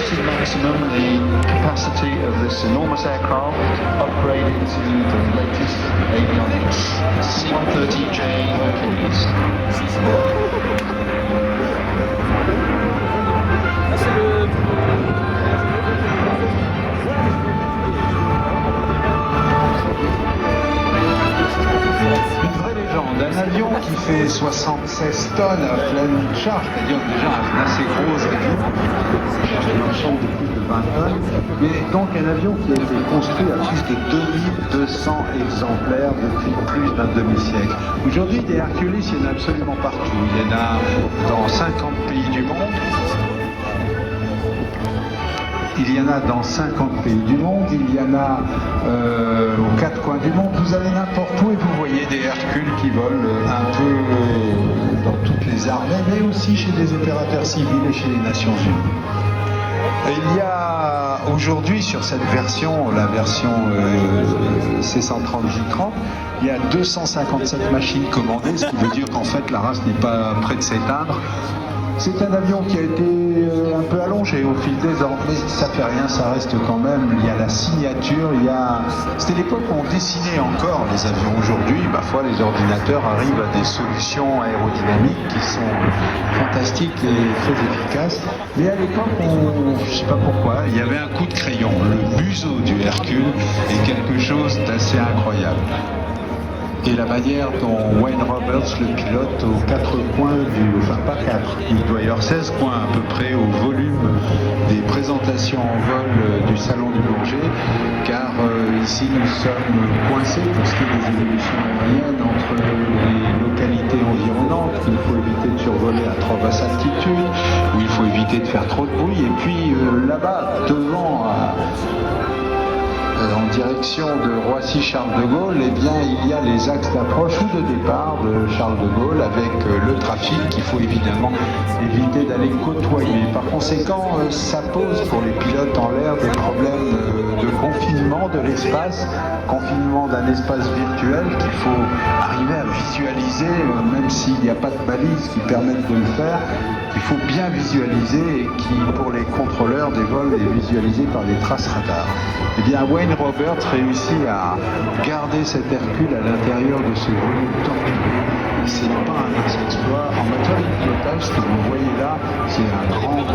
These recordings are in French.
limited maximum, the capacity of this enormous aircraft upgraded to the latest avionics C-130J Hercules. Un avion qui fait 76 tonnes à pleine charge, c'est-à-dire déjà un assez gros avion, un champ de plus de 20 tonnes, mais donc un avion qui a été construit à plus de 2200 exemplaires depuis plus d'un demi-siècle. Aujourd'hui, des Hercules, il y en a absolument partout. Il y en a dans 50 pays du monde. Il y en a dans 50 pays du monde, il y en a aux quatre coins du monde. Vous allez n'importe où et vous voyez des Hercules qui volent un peu dans toutes les armées, mais aussi chez des opérateurs civils et chez les Nations Unies. Et il y a aujourd'hui sur cette version, la version C130J30, il y a 257 machines commandées, ce qui veut dire qu'en fait la race n'est pas près de s'éteindre. C'est un avion qui a été un peu allongé au fil des ans, mais ça fait rien, ça reste quand même. Il y a la signature, C'était l'époque où on dessinait encore les avions. Aujourd'hui, parfois les ordinateurs arrivent à des solutions aérodynamiques qui sont fantastiques et très efficaces. Mais à l'époque, je ne sais pas pourquoi, il y avait un coup de crayon. Le museau du Hercule est quelque chose d'assez incroyable. Et la manière dont Wayne Roberts le pilote aux quatre coins pas quatre, il doit y avoir 16 points à peu près au volume des présentations en vol du Salon du Bourget, car ici nous sommes coincés pour ce qui est des évolutions aériennes entre les localités environnantes qu'il faut éviter de survoler à trop basse altitude, où il faut éviter de faire trop de bruit, et puis là-bas, devant en direction de Roissy-Charles de Gaulle, eh bien, il y a les axes d'approche ou de départ de Charles de Gaulle avec le trafic qu'il faut évidemment éviter d'aller côtoyer. Par conséquent, ça pose pour les pilotes en l'air des problèmes de confinement de l'espace, confinement d'un espace virtuel qu'il faut arriver à visualiser, même s'il n'y a pas de balises qui permettent de le faire, qu'il faut bien visualiser et qui, pour les contrôleurs des vols, est visualisé par les traces radars. Eh bien, Wayne Roberts réussit à garder cet Hercule à l'intérieur de ce volume torpillé. C'est pas un mince exploit. En matière de pilotage, ce que vous voyez là, c'est un grand moment.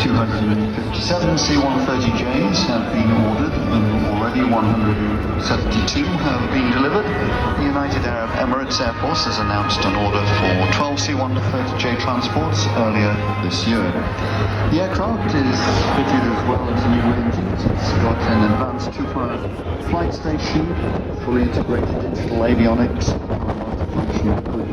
257 C-130Js have been ordered and already 172 have been delivered. The United Arab Emirates Air Force has announced an order for 12 C-130J transports earlier this year. The aircraft is fitted as well as new engines. It's got an advanced two-pilot flight station, fully integrated digital avionics,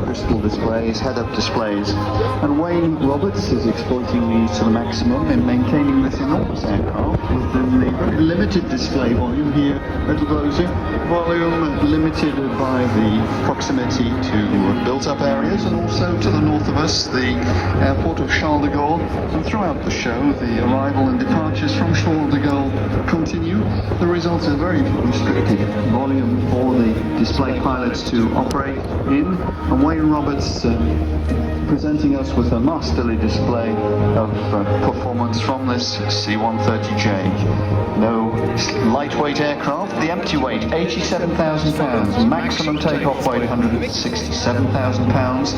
crystal displays, head-up displays, and Wayne Roberts is exploiting these to the maximum in maintaining this enormous aircraft within the very limited display volume here at Lvozia. Volume limited by the proximity to built-up areas and also to the north of us, the airport of Charles de Gaulle. And throughout the show, the arrival and departures from Charles de Gaulle continue. The result is a very restricted volume for the display pilots to operate in. And Wayne Roberts presenting us with a masterly display of performance from this C-130J. No lightweight aircraft, the empty weight 87,000 pounds, maximum takeoff weight 167,000 pounds.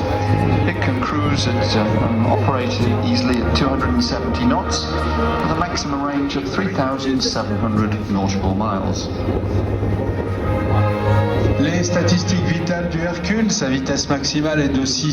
It can cruise and operate easily at 270 knots with a maximum range of 3,700 nautical miles. Les statistiques vitales du Hercule, sa vitesse maximale est de 6